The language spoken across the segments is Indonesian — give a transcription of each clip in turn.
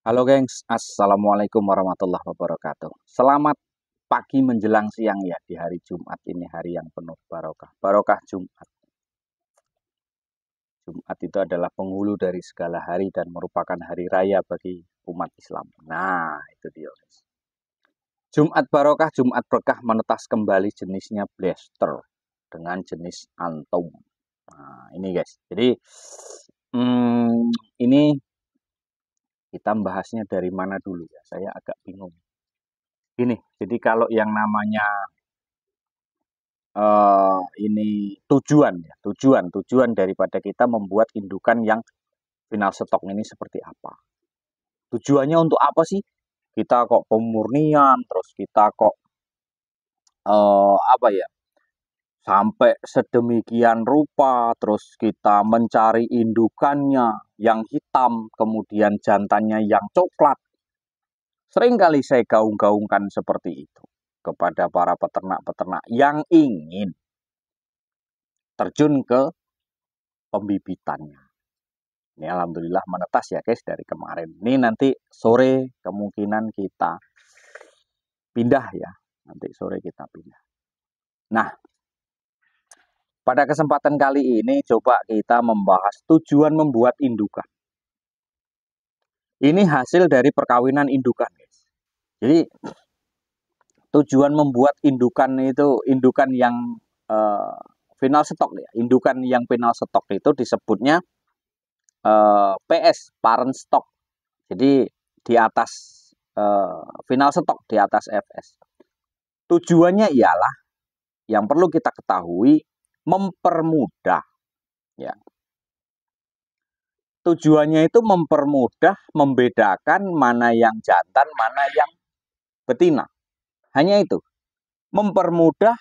Halo gengs, Assalamualaikum warahmatullahi wabarakatuh. Selamat pagi menjelang siang ya di hari Jumat ini, hari yang penuh barokah. Barokah Jumat. Jumat itu adalah penghulu dari segala hari dan merupakan hari raya bagi umat Islam. Nah, itu dia guys. Jumat barokah, Jumat berkah menetas kembali jenisnya blaster dengan jenis antum. Nah, ini guys. Jadi ini kita bahasnya dari mana dulu ya? Saya agak bingung. Gini, jadi kalau yang namanya ini tujuan ya, tujuan daripada kita membuat indukan yang final stok ini seperti apa? Tujuannya untuk apa sih? Kita kok pemurnian, terus kita kok apa ya? Sampai sedemikian rupa, terus kita mencari indukannya yang hitam, kemudian jantannya yang coklat. Seringkali saya gaung-gaungkan seperti itu kepada para peternak-peternak yang ingin terjun ke pembibitannya. Ini alhamdulillah menetas ya guys dari kemarin. Ini nanti sore kemungkinan kita pindah ya. Nanti sore kita pindah. Nah, pada kesempatan kali ini coba kita membahas tujuan membuat indukan. Ini hasil dari perkawinan indukan guys. Jadi tujuan membuat indukan itu, indukan yang final stok ya. Indukan yang final stok itu disebutnya PS, parent stock. Jadi di atas final stok, di atas FS. Tujuannya ialah yang perlu kita ketahui mempermudah ya. Tujuannya itu mempermudah membedakan mana yang jantan, mana yang betina. Hanya itu. Mempermudah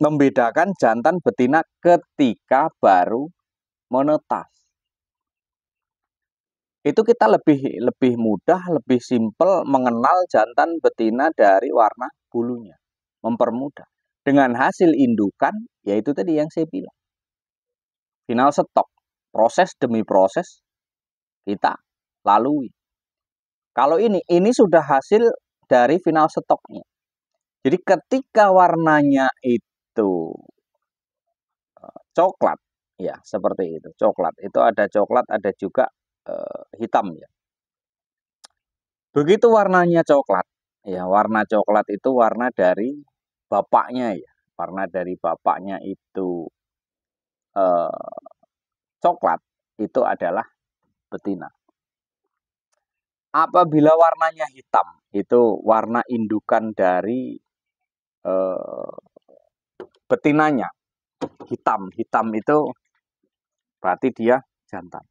membedakan jantan betina ketika baru menetas. Itu kita lebih mudah, lebih simpel mengenal jantan betina dari warna bulunya. Mempermudah. Dengan hasil indukan, yaitu tadi yang saya bilang. Final stok. Proses demi proses kita lalui. Kalau ini sudah hasil dari final stoknya. Jadi ketika warnanya itu coklat, ya seperti itu. Coklat. Itu ada coklat, ada juga hitam ya. Begitu warnanya coklat, ya warna coklat itu warna dari bapaknya ya. Warna dari bapaknya itu coklat, itu adalah betina. Apabila warnanya hitam, itu warna indukan dari betinanya. Hitam itu berarti dia jantan.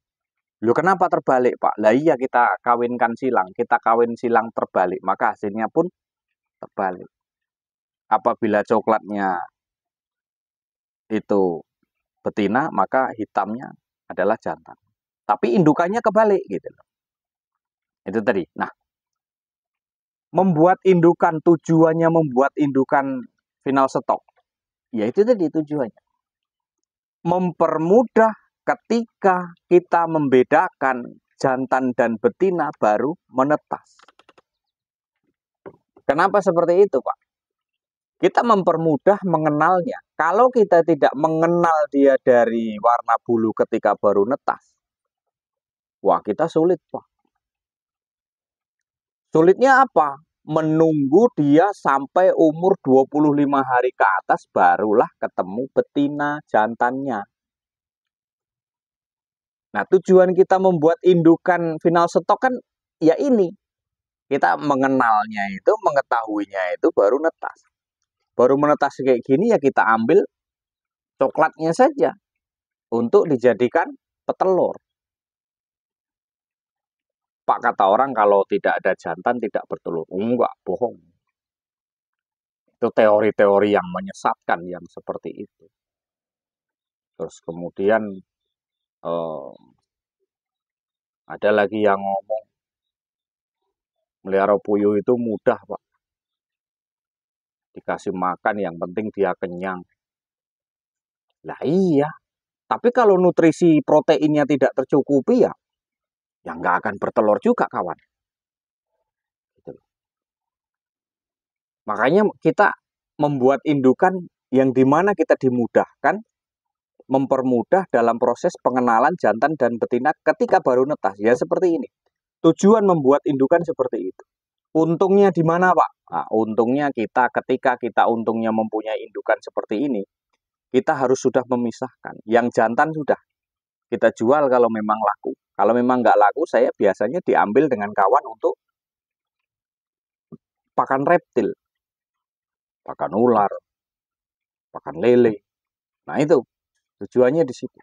Loh kenapa terbalik Pak? Lah iya kita kawinkan silang, kita kawin silang terbalik, maka hasilnya pun terbalik. Apabila coklatnya itu betina, maka hitamnya adalah jantan. Tapi indukannya kebalik gitu loh. Itu tadi. Nah, membuat indukan, tujuannya membuat indukan final stok. Ya itu tadi tujuannya. Mempermudah ketika kita membedakan jantan dan betina baru menetas. Kenapa seperti itu Pak? Kita mempermudah mengenalnya. Kalau kita tidak mengenal dia dari warna bulu ketika baru netas, wah kita sulit Pak. Sulitnya apa? Menunggu dia sampai umur 25 hari ke atas barulah ketemu betina jantannya. Nah, tujuan kita membuat indukan final stok kan ya ini. Kita mengenalnya itu, mengetahuinya itu baru netas. Baru menetas kayak gini ya kita ambil coklatnya saja untuk dijadikan petelur. Pak kata orang kalau tidak ada jantan tidak bertelur. Enggak, bohong. Itu teori-teori yang menyesatkan yang seperti itu. Terus kemudian ada lagi yang ngomong melihara puyuh itu mudah Pak. Dikasih makan yang penting dia kenyang. Lah iya. Tapi kalau nutrisi proteinnya tidak tercukupi ya ya nggak akan bertelur juga kawan. Gitu. Makanya kita membuat indukan yang dimana kita dimudahkan, mempermudah dalam proses pengenalan jantan dan betina ketika baru netas. Ya seperti ini. Tujuan membuat indukan seperti itu. Untungnya di mana Pak? Nah, untungnya kita ketika kita untungnya mempunyai indukan seperti ini, kita harus sudah memisahkan. Yang jantan sudah kita jual kalau memang laku. Kalau memang nggak laku, saya biasanya diambil dengan kawan untuk pakan reptil, pakan ular, pakan lele. Nah itu tujuannya di situ.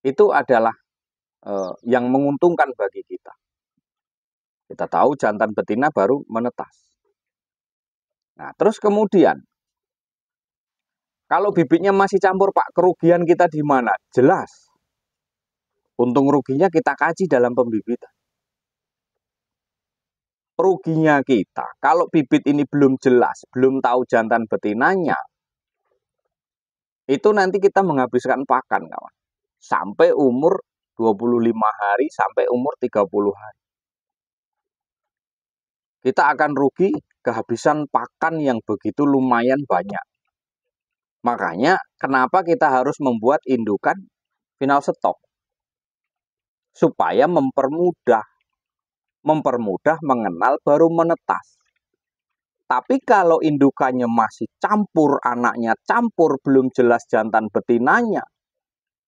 Itu adalah yang menguntungkan bagi kita. Kita tahu jantan betina baru menetas. Nah terus kemudian, kalau bibitnya masih campur Pak, kerugian kita di mana? Jelas. Untung ruginya kita kaji dalam pembibitan. Ruginya kita, kalau bibit ini belum jelas, belum tahu jantan betinanya, itu nanti kita menghabiskan pakan kawan. Sampai umur 25 hari sampai umur 30 hari. Kita akan rugi kehabisan pakan yang begitu lumayan banyak. Makanya kenapa kita harus membuat indukan final stok? Supaya mempermudah mengenal baru menetas. Tapi kalau indukannya masih campur, anaknya campur, belum jelas jantan betinanya,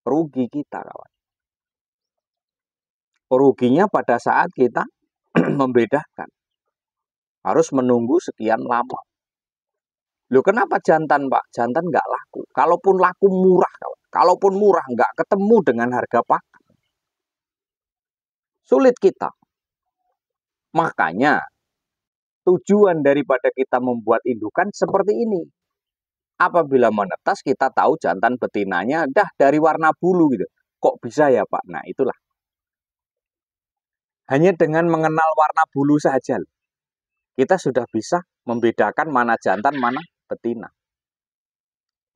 rugi kita kawan. Ruginya pada saat kita membedakan. Harus menunggu sekian lama. Loh kenapa jantan Pak? Jantan nggak laku. Kalaupun laku murah kawan. Kalaupun murah nggak ketemu dengan harga pakan. Sulit kita. Makanya tujuan daripada kita membuat indukan seperti ini. Apabila menetas kita tahu jantan betinanya dah dari warna bulu gitu. Kok bisa ya Pak? Nah itulah. Hanya dengan mengenal warna bulu saja kita sudah bisa membedakan mana jantan, mana betina.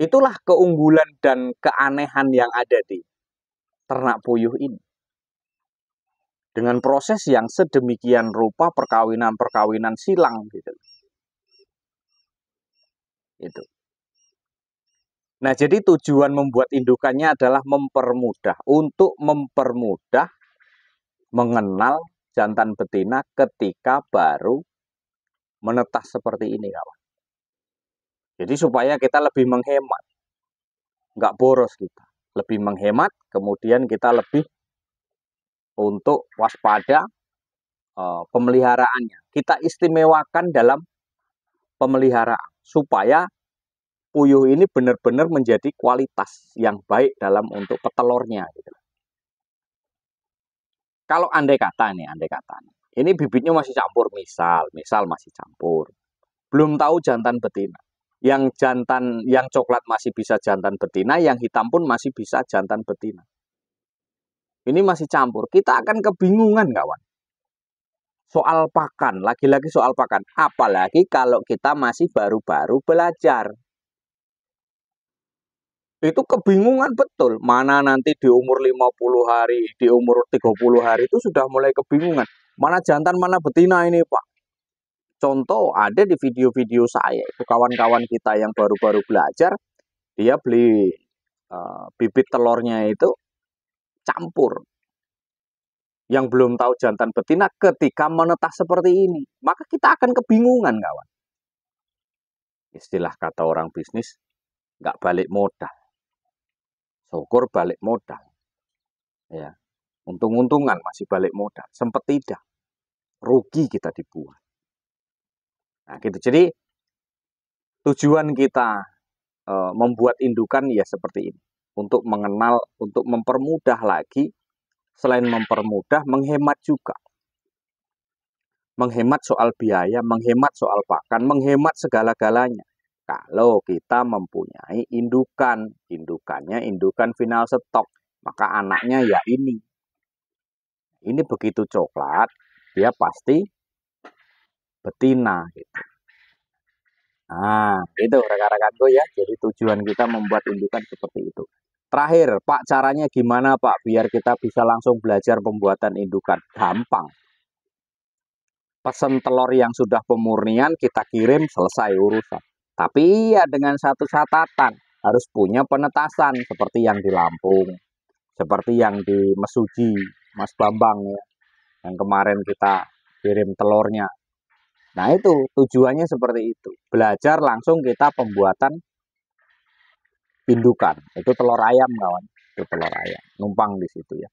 Itulah keunggulan dan keanehan yang ada di ternak puyuh ini. Dengan proses yang sedemikian rupa perkawinan-perkawinan silang gitu. Itu. Nah, jadi tujuan membuat indukannya adalah untuk mempermudah mengenal jantan betina ketika baru menetas seperti ini, kawan. Jadi supaya kita lebih menghemat, nggak boros kita, lebih menghemat, kemudian kita lebih untuk waspada pemeliharaannya. Kita istimewakan dalam pemeliharaan supaya puyuh ini benar-benar menjadi kualitas yang baik dalam untuk petelurnya. Gitu. Kalau andai kata nih, ini bibitnya masih campur, misal masih campur, belum tahu jantan betina. Yang jantan, yang coklat masih bisa jantan betina, yang hitam pun masih bisa jantan betina. Ini masih campur, kita akan kebingungan kawan. Soal pakan, lagi-lagi soal pakan. Apalagi kalau kita masih baru-baru belajar. Itu kebingungan betul. Mana nanti di umur 50 hari, di umur 30 hari itu sudah mulai kebingungan. Mana jantan, mana betina ini Pak. Contoh ada di video-video saya, itu kawan-kawan kita yang baru-baru belajar, dia beli bibit telurnya itu campur. Yang belum tahu jantan betina ketika menetas seperti ini. Maka kita akan kebingungan kawan. Istilah kata orang bisnis, nggak balik modal. Syukur balik modal. Ya, untung-untungan masih balik modal. Sempat tidak. Rugi kita dibuat. Nah, gitu. Jadi tujuan kita membuat indukan ya seperti ini. Untuk mengenal, untuk mempermudah lagi. Selain mempermudah, menghemat juga. Menghemat soal biaya, menghemat soal pakan, menghemat segala-galanya. Kalau kita mempunyai indukan, indukannya indukan final stok, maka anaknya ya ini. Ini begitu coklat, dia pasti betina gitu. Nah, itu rekan-rekanku ya. Jadi tujuan kita membuat indukan seperti itu. Terakhir, Pak, caranya gimana, Pak, biar kita bisa langsung belajar pembuatan indukan? Gampang. Pesen telur yang sudah pemurnian, kita kirim, selesai urusan. Tapi ya dengan satu catatan, harus punya penetasan seperti yang di Lampung, seperti yang di Mesuji, Mas Bambang ya, yang kemarin kita kirim telurnya. Nah itu tujuannya seperti itu. Belajar langsung kita pembuatan indukan. Itu telur ayam kawan. Itu telur ayam. Numpang di situ ya.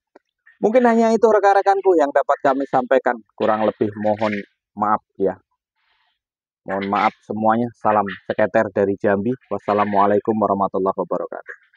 Mungkin hanya itu rekan-rekanku yang dapat kami sampaikan. Kurang lebih mohon maaf ya. Mohon maaf semuanya. Salam seketer dari Jambi. Wassalamualaikum warahmatullahi wabarakatuh.